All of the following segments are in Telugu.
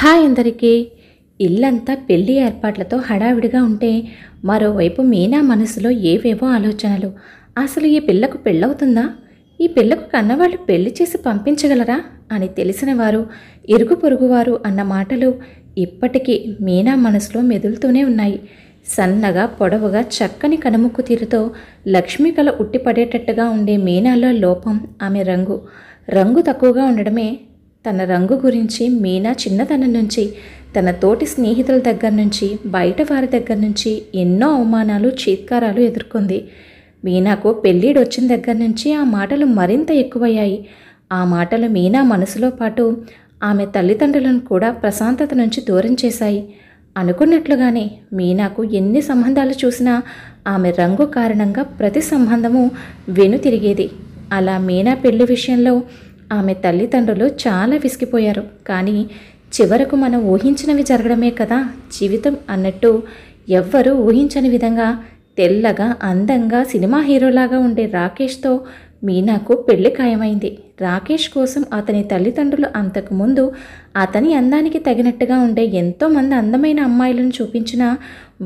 హాయ్ అందరికీ. ఇల్లంతా పెళ్లి ఏర్పాట్లతో హడావిడిగా ఉంటే మరోవైపు మీనా మనసులో ఏవేవో ఆలోచనలు. అసలు ఈ పిల్లకు పెళ్ళవుతుందా? ఈ పిల్లకు కన్నవాళ్ళు పెళ్లి చేసి పంపించగలరా అని తెలిసిన వారు, ఇరుగు పొరుగువారు అన్న మాటలు ఇప్పటికీ మీనా మనసులో మెదులుతూనే ఉన్నాయి. సన్నగా పొడవుగా చక్కని కనుముక్కు తీరుతో లక్ష్మీ కళ ఉట్టిపడేటట్టుగా ఉండే మీనాలో లోపం ఆమె రంగు తక్కువగా ఉండడమే. తన రంగు గురించి మీనా చిన్నతనం నుంచి తన తోటి స్నేహితుల దగ్గర నుంచి బయట వారి దగ్గర నుంచి ఎన్నో అవమానాలు చీత్కారాలు ఎదుర్కొంది. మీనాకు పెళ్ళిడు వచ్చిన దగ్గర నుంచి ఆ మాటలు మరింత ఎక్కువయ్యాయి. ఆ మాటలు మీనా మనసులో పాటు ఆమె తల్లిదండ్రులను కూడా ప్రశాంతత నుంచి దూరం చేశాయి. అనుకున్నట్లుగానే మీనాకు ఎన్ని సంబంధాలు చూసినా ఆమె రంగు కారణంగా ప్రతి సంబంధము వెనుతిరిగేది. అలా మీనా పెళ్లి విషయంలో ఆమె తల్లిదండ్రులు చాలా విసిగిపోయారు. కానీ చివరకు మనం ఊహించినవి జరగడమే కదా జీవితం అన్నట్టు ఎవ్వరూ ఊహించని విధంగా తెల్లగా అందంగా సినిమా హీరోలాగా ఉండే రాకేష్తో మీనాకు పెళ్లి ఖాయమైంది. రాకేష్ కోసం అతని తల్లిదండ్రులు అంతకుముందు అతని అందానికి తగినట్టుగా ఉండే ఎంతోమంది అందమైన అమ్మాయిలను చూపించినా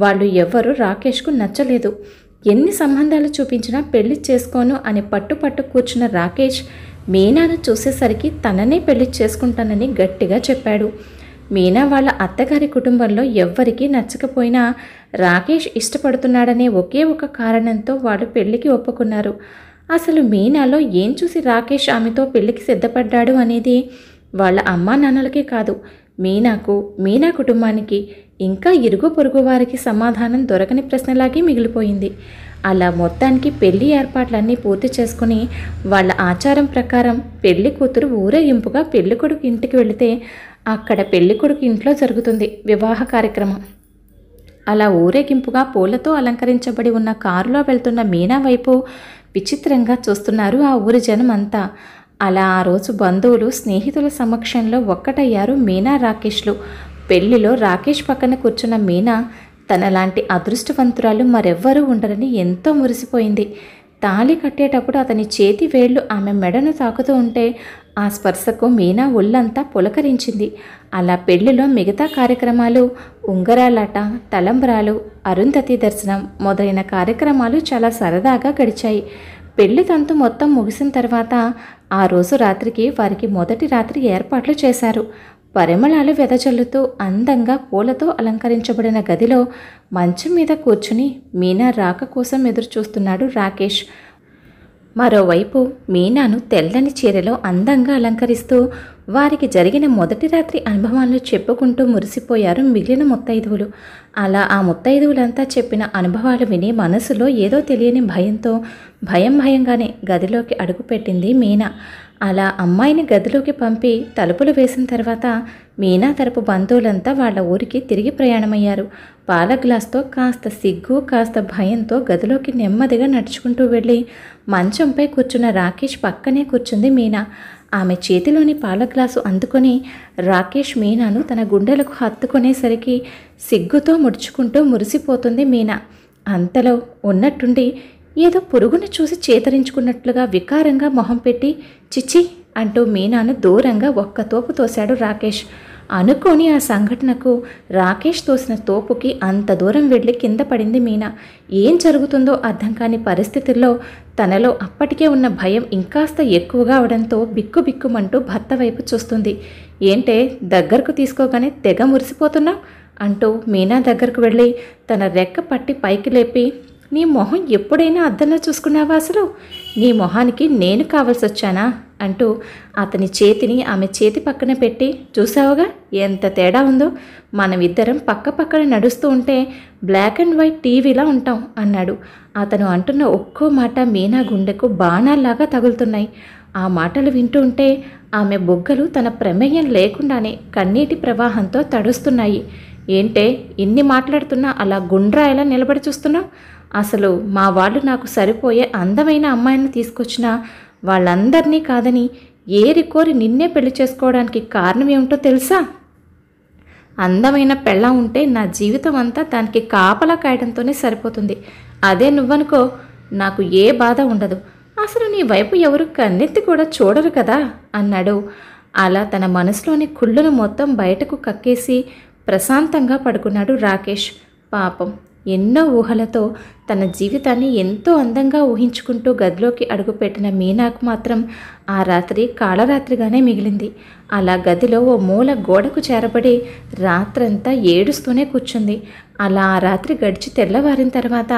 వాళ్ళు ఎవ్వరూ రాకేష్కు నచ్చలేదు. ఎన్ని సంబంధాలు చూపించినా పెళ్లి చేసుకోను అని పట్టు కూర్చున్న రాకేష్ మీనాను చూసేసరికి తననే పెళ్లి చేసుకుంటానని గట్టిగా చెప్పాడు. మీనా వాళ్ళ అత్తగారి కుటుంబంలో ఎవ్వరికీ నచ్చకపోయినా రాకేష్ ఇష్టపడుతున్నాడనే ఒకే ఒక కారణంతో వాళ్ళు పెళ్లికి ఒప్పుకున్నారు. అసలు మీనాలో ఏం చూసి రాకేష్ ఆమెతో పెళ్లికి సిద్ధపడ్డాడు అనేది వాళ్ళ అమ్మా నాన్నలకే కాదు, మీనా కుటుంబానికి ఇంకా ఇరుగు పొరుగు వారికి సమాధానం దొరకని ప్రశ్నలాగే మిగిలిపోయింది. అలా మొత్తానికి పెళ్లి ఏర్పాట్లన్నీ పూర్తి చేసుకుని వాళ్ళ ఆచారం ప్రకారం పెళ్లి కూతురు ఊరేగింపుగా పెళ్ళికొడుకు ఇంటికి వెళితే అక్కడ పెళ్ళికొడుకు ఇంట్లో జరుగుతుంది వివాహ కార్యక్రమం. అలా ఊరేగింపుగా పూలతో అలంకరించబడి ఉన్న కారులో వెళ్తున్న మీనా వైపు విచిత్రంగా చూస్తున్నారు ఆ ఊరి జనం అంతా. అలా ఆ రోజు బంధువులు స్నేహితుల సమక్షంలో ఒక్కటయ్యారు మీనా రాకేష్లు. పెళ్లిలో రాకేష్ పక్కన కూర్చున్న మీనా తనలాంటి అదృష్టవంతురాలు మరెవ్వరూ ఉండరని ఎంతో మురిసిపోయింది. తాళి కట్టేటప్పుడు అతని చేతి వేళ్లు ఆమె మెడను తాకుతూ ఉంటే ఆ స్పర్శకు మీనా ఒళ్ళంతా పులకరించింది. అలా పెళ్లిలో మిగతా కార్యక్రమాలు, ఉంగరాలాట, తలంబ్రాలు, అరుంధతి దర్శనం మొదలైన కార్యక్రమాలు చాలా సరదాగా గడిచాయి. పెళ్లి తంతు మొత్తం ముగిసిన తర్వాత ఆ రోజు రాత్రికి వారికి మొదటి రాత్రి ఏర్పాట్లు చేశారు. పరిమళాలు వెదజల్లుతూ అందంగా పూలతో అలంకరించబడిన గదిలో మంచం మీద కూర్చుని మీనా రాక కోసం ఎదురు చూస్తున్నాడు రాకేష్. మరోవైపు మీనాను తెల్లని చీరలో అందంగా అలంకరిస్తూ వారికి జరిగిన మొదటి రాత్రి అనుభవాలను చెప్పుకుంటూ మురిసిపోయారు మిగిలిన ముత్తైదువులు. అలా ఆ ముత్తైదువులంతా చెప్పిన అనుభవాలు విని మనసులో ఏదో తెలియని భయంగానే గదిలోకి అడుగుపెట్టింది మీనా. అలా అమ్మాయిని గదిలోకి పంపి తలుపులు వేసిన తర్వాత మీనా తరపు బంధువులంతా వాళ్ళ ఊరికి తిరిగి ప్రయాణమయ్యారు. పాల గ్లాస్తో కాస్త సిగ్గు కాస్త భయంతో గదిలోకి నెమ్మదిగా నడుచుకుంటూ వెళ్ళి మంచంపై కూర్చున్న రాకేష్ పక్కనే కూర్చుంది మీనా. ఆమె చేతిలోని పాల గ్లాసు అందుకొని రాకేష్ మీనాను తన గుండెలకు హత్తుకునేసరికి సిగ్గుతో ముడుచుకుంటూ మురిసిపోతుంది మీనా. అంతలో ఉన్నట్టుండి ఏదో పురుగును చూసి చేతరించుకున్నట్లుగా వికారంగా మొహం పెట్టి చిచి అంటూ మీనాను దూరంగా ఒక్క తోపు తోశాడు రాకేష్. అనుకోని ఆ సంఘటనకు రాకేష్ తోసిన తోపుకి అంత దూరం వెళ్ళి కింద పడింది మీనా. ఏం జరుగుతుందో అర్థం కాని పరిస్థితుల్లో తనలో అప్పటికే ఉన్న భయం ఇంకాస్త ఎక్కువగా అవడంతో బిక్కుబిక్కుమంటూ భర్త వైపు చూస్తుంది. ఏంటే దగ్గరకు తీసుకోగానే తెగ మురిసిపోతున్నావు అంటూ మీనా దగ్గరకు వెళ్ళి తన రెక్క పట్టి పైకి లేపి, నీ మొహం ఎప్పుడైనా అద్దంలో చూసుకున్నావా? అసలు నీ మొహానికి నేను కావాల్సి వచ్చానా అంటూ అతని చేతిని ఆమె చేతి పక్కన పెట్టి, చూసావుగా ఎంత తేడా ఉందో, మనమిద్దరం పక్కన నడుస్తూ ఉంటే బ్లాక్ అండ్ వైట్ టీవీలా ఉంటాం అన్నాడు. అతను అంటున్న ఒక్కో మాట మీనా గుండెకు బాణాల్లాగా తగులుతున్నాయి. ఆ మాటలు వింటూ ఉంటే ఆమె బొగ్గలు తన ప్రమేయం లేకుండానే కన్నీటి ప్రవాహంతో తడుస్తున్నాయి. ఏంటే ఇన్ని మాట్లాడుతున్నా అలా గుండ్రాయిలా నిలబడి చూస్తున్నావు? అసలు మా వాళ్ళు నాకు సరిపోయే అందమైన అమ్మాయిని తీసుకొచ్చినా వాళ్ళందరినీ కాదని ఏరికోరి నిన్నే పెళ్లి చేసుకోవడానికి కారణం ఏమిటో తెలుసా? అందమైన పెళ్ళం ఉంటే నా జీవితం అంతా దానికి కాపలా కాయడంతోనే సరిపోతుంది. అదే నువ్వనుకో నాకు ఏ బాధ ఉండదు. అసలు నీ వైపు ఎవరు కన్నెత్తి కూడా చూడరు కదా అన్నాడు. అలా తన మనసులోని కుళ్ళును మొత్తం బయటకు కక్కేసి ప్రశాంతంగా పడుకున్నాడు రాకేష్. పాపం ఎన్నో ఊహలతో తన జీవితాన్ని ఎంతో అందంగా ఊహించుకుంటూ గదిలోకి అడుగుపెట్టిన మీనాకు మాత్రం ఆ రాత్రి కాళరాత్రిగానే మిగిలింది. అలా గదిలో ఓ మూల గోడకు చేరబడి రాత్రంతా ఏడుస్తూనే కూర్చుంది. అలా ఆ రాత్రి గడిచి తెల్లవారిన తర్వాత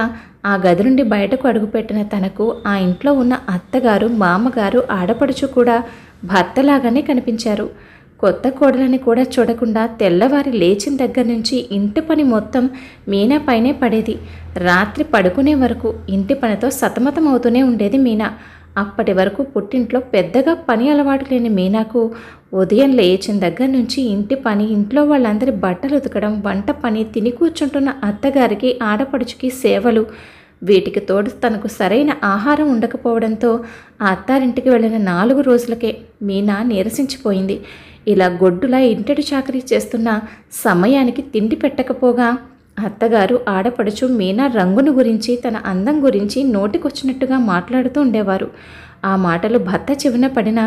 ఆ గది నుండి బయటకు అడుగుపెట్టిన తనకు ఆ ఇంట్లో ఉన్న అత్తగారు, మామగారు, ఆడపడుచు కూడా భర్తలాగానే కనిపించారు. కొత్త కోడలని కూడా చూడకుండా తెల్లవారి లేచిన దగ్గర నుంచి ఇంటి పని మొత్తం మీనా పైనే పడేది. రాత్రి పడుకునే వరకు ఇంటి పనితో సతమతం అవుతూనే ఉండేది మీనా. అప్పటి వరకు పుట్టింట్లో పెద్దగా పని అలవాటు లేని మీనాకు ఉదయం లేచిన దగ్గర నుంచి ఇంటి పని, ఇంట్లో వాళ్ళందరి బట్టలు ఉతకడం, వంట పని, తిని కూర్చుంటున్న అత్తగారికి, ఆడపడుచుకి సేవలు, వీటికి తోడు తనకు సరైన ఆహారం ఉండకపోవడంతో ఆ అత్తారింటికి వెళ్ళిన 4 రోజులకే మీనా నీరసించిపోయింది. ఇలా గొడ్డులా ఇంటెడు చాకరీ చేస్తున్న సమయానికి తిండి పెట్టకపోగా అత్తగారు, ఆడపడుచు మీనా రంగును గురించి, తన అందం గురించి నోటికొచ్చినట్టుగా మాట్లాడుతూ ఉండేవారు. ఆ మాటలు భర్త చెవిన పడినా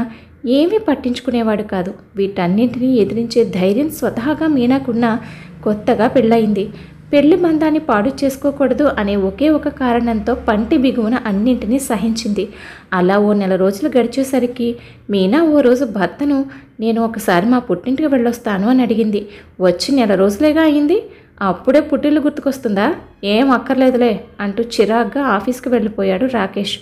ఏమీ పట్టించుకునేవాడు కాదు. వీటన్నింటినీ ఎదిరించే ధైర్యం స్వతహాగా మీనాకున్న. కొత్తగా పెళ్ళయింది. పెళ్లి బంధాన్ని పాడు చేసుకోకూడదు అనే ఒకే ఒక కారణంతో పంటి బిగువన అన్నింటినీ సహించింది. అలా ఓ 1 నెల రోజులు గడిచేసరికి మీనా ఓ రోజు భర్తను, నేను ఒకసారి మా పుట్టింటికి వెళ్ళొస్తాను అని అడిగింది. వచ్చి 1 నెల రోజులేగా అయింది, అప్పుడే పుట్టిల్లు గుర్తుకొస్తుందా? ఏం అక్కర్లేదులే అంటూ చిరాగ్గా ఆఫీస్కి వెళ్ళిపోయాడు రాకేష్.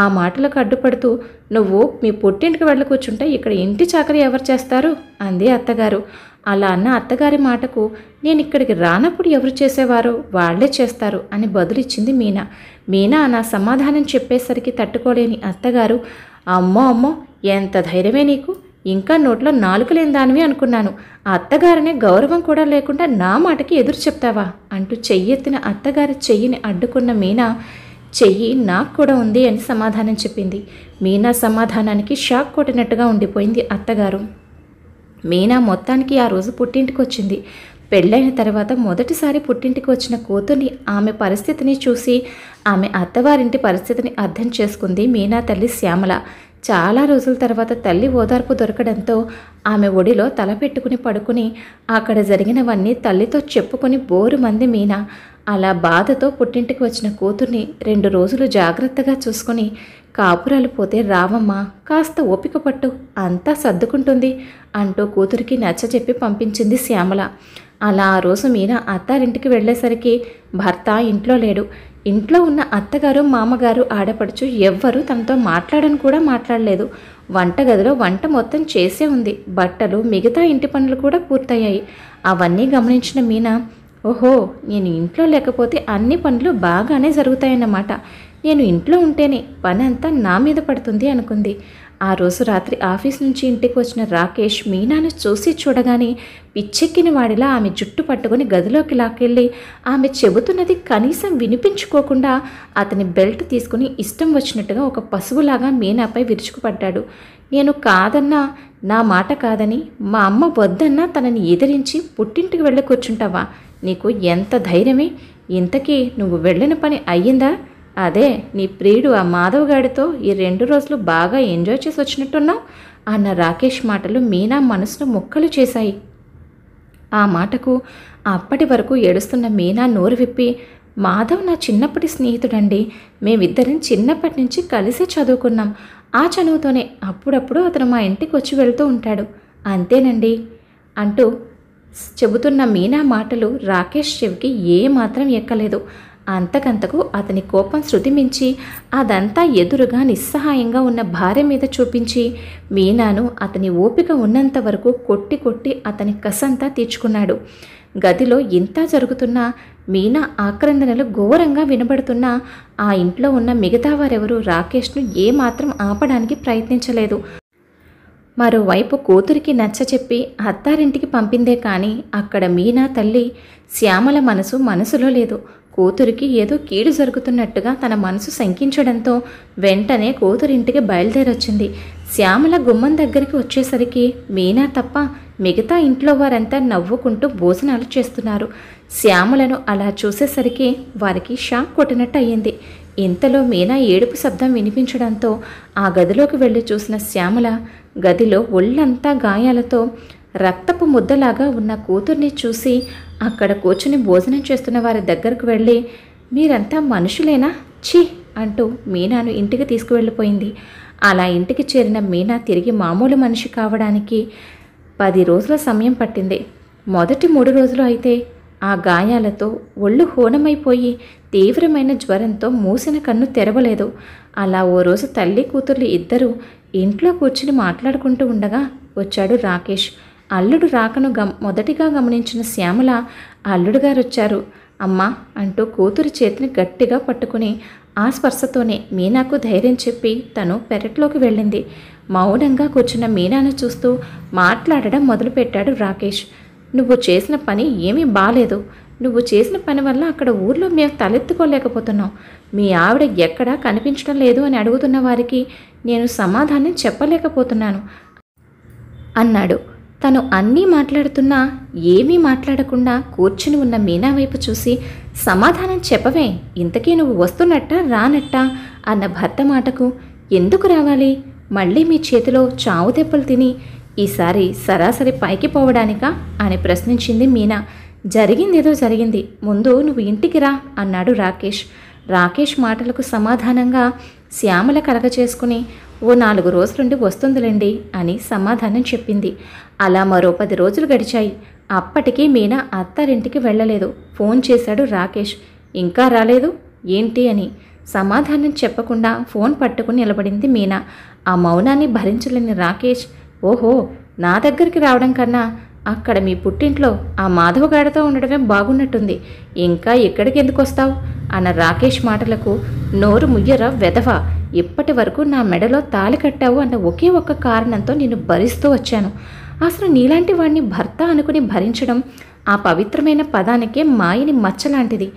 ఆ మాటలకు అడ్డుపడుతూ, నువ్వు మీ పుట్టింటికి వెళ్ళి కూర్చుంటే ఇక్కడ ఇంటి చాకరీ ఎవరు చేస్తారు అంది అత్తగారు. అలా అన్న అత్తగారి మాటకు, నేను ఇక్కడికి రానప్పుడు ఎవరు చేసేవారో వాళ్లే చేస్తారు అని బదులిచ్చింది మీనా. మీనా నా సమాధానం చెప్పేసరికి తట్టుకోలేని అత్తగారు, అమ్మో అమ్మో ఎంత ధైర్యమే నీకు, ఇంకా నోట్లో నాలుక లేని దానివి అనుకున్నాను. ఆ అత్తగారినే గౌరవం కూడా లేకుండా నా మాటకి ఎదురు చెప్తావా అంటూ చెయ్యెత్తిన అత్తగారి చెయ్యిని అడ్డుకున్న మీనా, చెయ్యి నాకు కూడా ఉంది అని సమాధానం చెప్పింది. మీనా సమాధానానికి షాక్ కొట్టినట్టుగా ఉండిపోయింది అత్తగారు. మీనా మొత్తానికి ఆ రోజు పుట్టింటికి వచ్చింది. పెళ్ళైన తర్వాత మొదటిసారి పుట్టింటికి వచ్చిన కూతుర్ని, ఆమె పరిస్థితిని చూసి ఆమె అత్తవారింటి పరిస్థితిని అర్థం చేసుకుంది మీనా తల్లి శ్యామల. చాలా రోజుల తర్వాత తల్లి ఓదార్పు దొరకడంతో ఆమె ఒడిలో తల పెట్టుకుని పడుకుని అక్కడ జరిగినవన్నీ తల్లితో చెప్పుకొని బోరుమంది మీనా. అలా బాధతో పుట్టింటికి వచ్చిన కూతుర్ని 2 రోజులు జాగ్రత్తగా చూసుకొని, కాపురాలు పోతే రావమ్మా, కాస్త ఓపిక పట్టు, అంతా సర్దుకుంటుంది అంటూ కూతురికి నచ్చజెప్పి పంపించింది శ్యామల. అలా ఆ రోజు మీనా అత్తారింటికి వెళ్ళేసరికి భర్త ఇంట్లో లేడు. ఇంట్లో ఉన్న అత్తగారు, మామగారు, ఆడపడుచు ఎవ్వరూ తనతో మాట్లాడని కూడా మాట్లాడలేదు. వంటగదిలో వంట మొత్తం చేసే ఉంది. బట్టలు, మిగతా ఇంటి పనులు కూడా పూర్తయ్యాయి. అవన్నీ గమనించిన మీనా, ఓహో, నేను ఇంట్లో లేకపోతే అన్ని పనులు బాగానే జరుగుతాయన్నమాట. నేను ఇంట్లో ఉంటేనే పని అంతా నా మీద పడుతుంది అనుకుంది. ఆ రోజు రాత్రి ఆఫీస్ నుంచి ఇంటికి వచ్చిన రాకేష్ మీనాను చూసి చూడగానే పిచ్చెక్కిన వాడిలా ఆమె జుట్టు పట్టుకొని గదిలోకి లాక్కెళ్ళి ఆమె చెబుతున్నది కనీసం వినిపించుకోకుండా అతని బెల్ట్ తీసుకుని ఇష్టం వచ్చినట్టుగా ఒక పశువులాగా మీనాపై విరుచుకుపడ్డాడు. నేను కాదన్నా, నా మాట కాదని, మా అమ్మ వద్దన్నా తనని ఎదిరించి పుట్టింటికి వెళ్ళి కూర్చుంటావా? నీకు ఎంత ధైర్యమే? ఇంతకీ నువ్వు వెళ్ళిన పని అయ్యిందా? అదే నీ ప్రియుడు ఆ మాధవ్ గాడితో ఈ 2 రోజులు బాగా ఎంజాయ్ చేసి వచ్చినట్టున్నావు అన్న రాకేష్ మాటలు మీనా మనసును ముక్కలు చేశాయి. ఆ మాటకు అప్పటి వరకు ఏడుస్తున్న మీనా నోరు విప్పి, మాధవ్ నా చిన్నప్పటి స్నేహితుడండి, మేమిద్దరం చిన్నప్పటి నుంచి కలిసి చదువుకున్నాం. ఆ చదువుతోనే అప్పుడప్పుడు అతను మా ఇంటికి వచ్చి వెళ్తూ ఉంటాడు, అంతేనండి అంటూ చెబుతున్న మీనా మాటలు రాకేష్ చెవికి ఏమాత్రం ఎక్కలేదు. అంతకంతకు అతని కోపం శృతి మించి అదంతా ఎదురుగా నిస్సహాయంగా ఉన్న భార్య మీద చూపించి మీనాను అతని ఓపిక ఉన్నంత వరకు కొట్టి కొట్టి అతని కసంతా తీర్చుకున్నాడు. గదిలో ఇంత జరుగుతున్నా, మీనా ఆక్రందనలు ఘోరంగా వినబడుతున్నా ఆ ఇంట్లో ఉన్న మిగతా వారెవరూ రాకేష్ను ఏమాత్రం ఆపడానికి ప్రయత్నించలేదు. మరోవైపు కూతురికి నచ్చచెప్పి అత్తారింటికి పంపిందే కానీ అక్కడ మీనా తల్లి శ్యామల మనసులో లేదు. కూతురికి ఏదో కీడు జరుగుతున్నట్టుగా తన మనసు శంకించడంతో వెంటనే కూతురింటికి బయలుదేరొచ్చింది. శ్యామల గుమ్మం దగ్గరికి వచ్చేసరికి మీనా తప్ప మిగతా ఇంట్లో వారంతా నవ్వుకుంటూ భోజనాలు చేస్తున్నారు. శ్యామలను అలా చూసేసరికి వారికి షాక్ కొట్టినట్టు అయ్యింది. ఇంతలో మీనా ఏడుపు శబ్దం వినిపించడంతో ఆ గదిలోకి వెళ్ళి చూసిన శ్యామల గదిలో ఒళ్ళంతా గాయాలతో రక్తపు ముద్దలాగా ఉన్న కూతుర్ని చూసి అక్కడ కూర్చుని భోజనం చేస్తున్న వారి దగ్గరకు వెళ్ళి, మీరంతా మనుషులేనా, ఛీ అంటూ మీనాను ఇంటికి తీసుకువెళ్ళిపోయింది. అలా ఇంటికి చేరిన మీనా తిరిగి మామూలు మనిషి కావడానికి 10 రోజుల సమయం పట్టింది. మొదటి 3 రోజులు అయితే ఆ గాయాలతో ఒళ్ళు హోనమైపోయి తీవ్రమైన జ్వరంతో మూసిన కన్ను తెరవలేదు. అలా ఓ రోజు తల్లి కూతుర్లు ఇద్దరూ ఇంట్లో కూర్చుని మాట్లాడుకుంటూ ఉండగా వచ్చాడు రాకేష్. అల్లుడు రాకను మొదటిగా గమనించిన శ్యామల, అల్లుడు గారు వచ్చారు అమ్మా అంటూ కూతురి చేతిని గట్టిగా పట్టుకుని ఆ స్పర్శతోనే మీనాకు ధైర్యం చెప్పి తను పెరట్లోకి వెళ్ళింది. మౌనంగా కూర్చున్న మీనాను చూస్తూ మాట్లాడడం మొదలుపెట్టాడు రాకేష్. నువ్వు చేసిన పని ఏమీ బాలేదు. నువ్వు చేసిన పని వల్ల అక్కడ ఊర్లో మేము తలెత్తుకోలేకపోతున్నాం. మీ ఆవిడ ఎక్కడా కనిపించడం లేదు అని అడుగుతున్న వారికి నేను సమాధానం చెప్పలేకపోతున్నాను అన్నాడు. తను అన్నీ మాట్లాడుతున్నా ఏమీ మాట్లాడకుండా కూర్చుని ఉన్న మీనా వైపు చూసి, సమాధానం చెప్పవే, ఇంతకీ నువ్వు వస్తున్నట్టా రానట్టా అన్న భర్త మాటకు ఎందుకు రావాలి? మళ్ళీ మీ చేతిలో చావు దెబ్బలు తిని ఈసారి సరాసరి పైకి పోవడానికా అని ప్రశ్నించింది మీనా. జరిగిందేదో జరిగింది, ముందు నువ్వు ఇంటికి రా అన్నాడు రాకేష్. రాకేష్ మాటలకు సమాధానంగా శ్యామల కలగచేసుకుని ఓ 4 రోజులుండి వస్తుందిలేండి అని సమాధానం చెప్పింది. అలా మరో 10 రోజులు గడిచాయి. అప్పటికీ మీనా అత్తారింటికి వెళ్ళలేదు. ఫోన్ చేశాడు రాకేష్. ఇంకా రాలేదు ఏంటి అని సమాధానం చెప్పకుండా ఫోన్ పట్టుకుని నిలబడింది మీనా. ఆ మౌనాన్ని భరించలేని రాకేష్, ఓహో, నా దగ్గరికి రావడం కన్నా అక్కడ మీ పుట్టింట్లో ఆ మాధవగాడితో ఉండడమే బాగున్నట్టుంది, ఇంకా ఇక్కడికి ఎందుకు వస్తావు అన్న రాకేష్ మాటలకు, నోరు ముయ్యరా వెధవా, ఇప్పటి వరకు నా మెడలో తాళి కట్టావు అన్న ఒకే ఒక్క కారణంతో నిన్ను భరిస్తూ వచ్చాను. అసలు నీలాంటి వాడిని భర్త అనుకుని భరించడం ఆ పవిత్రమైన పదానికే మాయని మచ్చలాంటిది.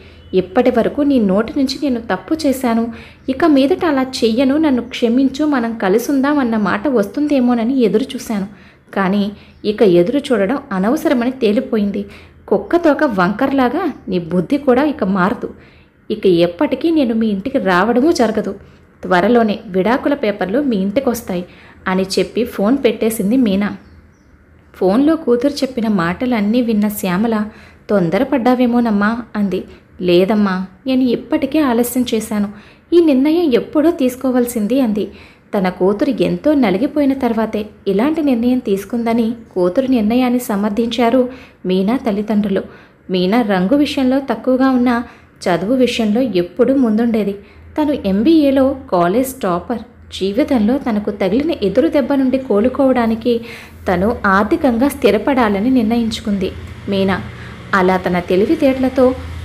ఇప్పటి వరకు నీ నోటి నుంచి నేను తప్పు చేశాను, ఇక మీదట అలా చెయ్యను, నన్ను క్షమించు, మనం కలిసుందాం అన్న మాట వస్తుందేమోనని ఎదురు చూశాను. కానీ ఇక ఎదురు చూడడం అనవసరమని తేలిపోయింది. కుక్కతోక వంకర్లాగా నీ బుద్ధి కూడా ఇక మారదు. ఇక ఎప్పటికీ నేను మీ ఇంటికి రావడమూ జరగదు. త్వరలోనే విడాకుల పేపర్లు మీ ఇంటికి వస్తాయి అని చెప్పి ఫోన్ పెట్టేసింది మీనా. ఫోన్లో కూతురు చెప్పిన మాటలన్నీ విన్న శ్యామల, తొందరపడ్డావేమోనమ్మా అంది. లేదమ్మా, నేను ఇప్పటికే ఆలస్యం చేశాను, ఈ నిర్ణయం ఎప్పుడో తీసుకోవాల్సింది అంది. తన కూతురు ఎంతో నలిగిపోయిన తర్వాతే ఇలాంటి నిర్ణయం తీసుకుందని కూతురు నిర్ణయాన్ని సమర్థించారు మీనా తల్లిదండ్రులు. మీనా రంగు విషయంలో తక్కువగా ఉన్న చదువు విషయంలో ఎప్పుడూ ముందుండేది. తను MBAలో కాలేజ్ టాపర్. జీవితంలో తనకు తగిలిన ఎదురు దెబ్బ నుండి కోలుకోవడానికి తను ఆర్థికంగా స్థిరపడాలని నిర్ణయించుకుంది మీనా. అలా తన తెలివితేటలతో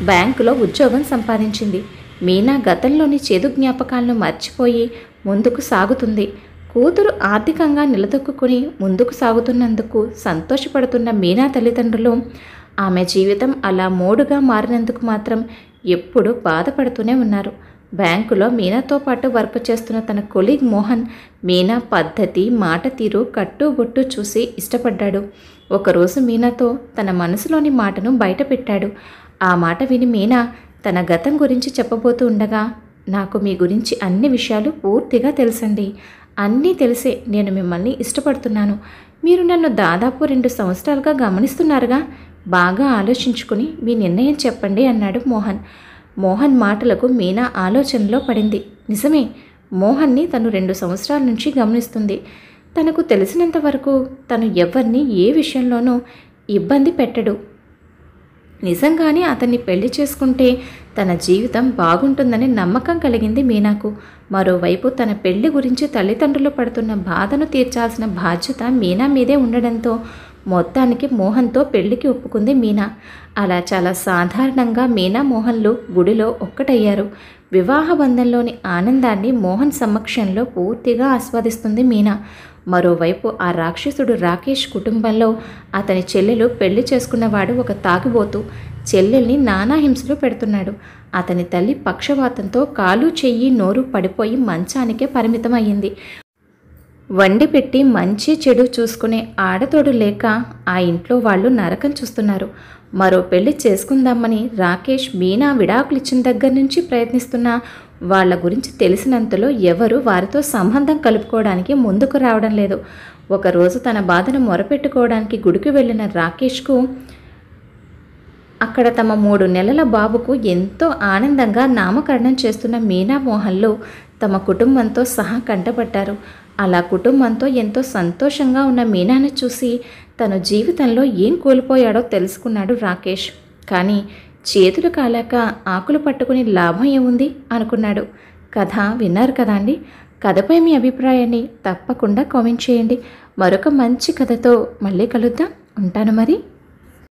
బ్యాంకులో ఉద్యోగం సంపాదించింది. మీనా గతంలోని చేదు జ్ఞాపకాలను మర్చిపోయి ముందుకు సాగుతుంది. కూతురు ఆర్థికంగా నిలదొక్కుని ముందుకు సాగుతున్నందుకు సంతోషపడుతున్న మీనా తల్లిదండ్రులు ఆమె జీవితం అలా మోడుగా మారినందుకు మాత్రం ఎప్పుడూ బాధపడుతూనే ఉన్నారు. బ్యాంకులో మీనాతో పాటు వర్క్ చేస్తున్న తన కొలీగ్ మోహన్ మీనా పద్ధతి, మాట తీరు, కట్టుబొట్టు చూసి ఇష్టపడ్డాడు. ఒకరోజు మీనాతో తన మనసులోని మాటను బయటపెట్టాడు. ఆ మాట విని మీనా తన గతం గురించి చెప్పబోతూ ఉండగా, నాకు మీ గురించి అన్ని విషయాలు పూర్తిగా తెలుసండి, అన్నీ తెలిసే నేను మిమ్మల్ని ఇష్టపడుతున్నాను. మీరు నన్ను దాదాపు 2 సంవత్సరాలుగా గమనిస్తున్నారుగా, బాగా ఆలోచించుకుని మీ నిర్ణయం చెప్పండి అన్నాడు మోహన్. మోహన్ మాటలకు మీనా ఆలోచనలో పడింది. నిజమే, మోహన్ని తను 2 సంవత్సరాల నుంచి గమనిస్తుంది. తనకు తెలిసినంత వరకు తను ఎవరిని ఏ విషయంలోనూ ఇబ్బంది పెట్టడు. నిజంగానే అతన్ని పెళ్లి చేసుకుంటే తన జీవితం బాగుంటుందని నమ్మకం కలిగింది మీనాకు. మరోవైపు తన పెళ్లి గురించి తల్లిదండ్రులు పడుతున్న బాధను తీర్చాల్సిన బాధ్యత మీనా మీదే ఉండడంతో మొత్తానికి మోహన్తో పెళ్లికి ఒప్పుకుంది మీనా. అలా చాలా సాధారణంగా మీనా మోహన్లు గుడిలో ఒక్కటయ్యారు. వివాహ బంధంలోని ఆనందాన్ని మోహన్ సమక్షంలో పూర్తిగా ఆస్వాదిస్తుంది మీనా. మరోవైపు ఆ రాక్షసుడు రాకేష్ కుటుంబంలో అతని చెల్లెలు పెళ్లి చేసుకున్నవాడు ఒక తాగుబోతు. చెల్లెల్ని నానా హింసలు పెడుతున్నాడు. అతని తల్లి పక్షవాతంతో కాలు చెయ్యి నోరు పడిపోయి మంచానికే పరిమితం అయ్యింది. వండి పెట్టి మంచి చెడు చూసుకునే ఆడతోడు లేక ఆ ఇంట్లో వాళ్ళు నరకం చూస్తున్నారు. మరో పెళ్లి చేసుకుందామని రాకేష్ మీనా విడాకులిచ్చిన దగ్గర నుంచి ప్రయత్నిస్తున్నా వాళ్ళ గురించి తెలిసినంతలో ఎవరు వారితో సంబంధం కలుపుకోవడానికి ముందుకు రావడం లేదు. ఒకరోజు తన బాధను మొరపెట్టుకోవడానికి గుడికి వెళ్ళిన రాకేష్కు అక్కడ తమ 3 నెలల బాబుకు ఎంతో ఆనందంగా నామకరణం చేస్తున్న మీనా మోహన్లు తమ కుటుంబంతో సహా కంటపడ్డారు. అలా కుటుంబంతో ఎంతో సంతోషంగా ఉన్న మీనాను చూసి తన జీవితంలో ఏం కోల్పోయాడో తెలుసుకున్నాడు రాకేష్. కానీ చేతులు కాలాక ఆకులు పట్టుకుని లాభం ఏముంది అనుకున్నాడు. కథ విన్నారు కదా అండి. కథపై మీ అభిప్రాయాన్ని తప్పకుండా కామెంట్ చేయండి. మరొక మంచి కథతో మళ్ళీ కలుద్దాం. ఉంటాను మరి.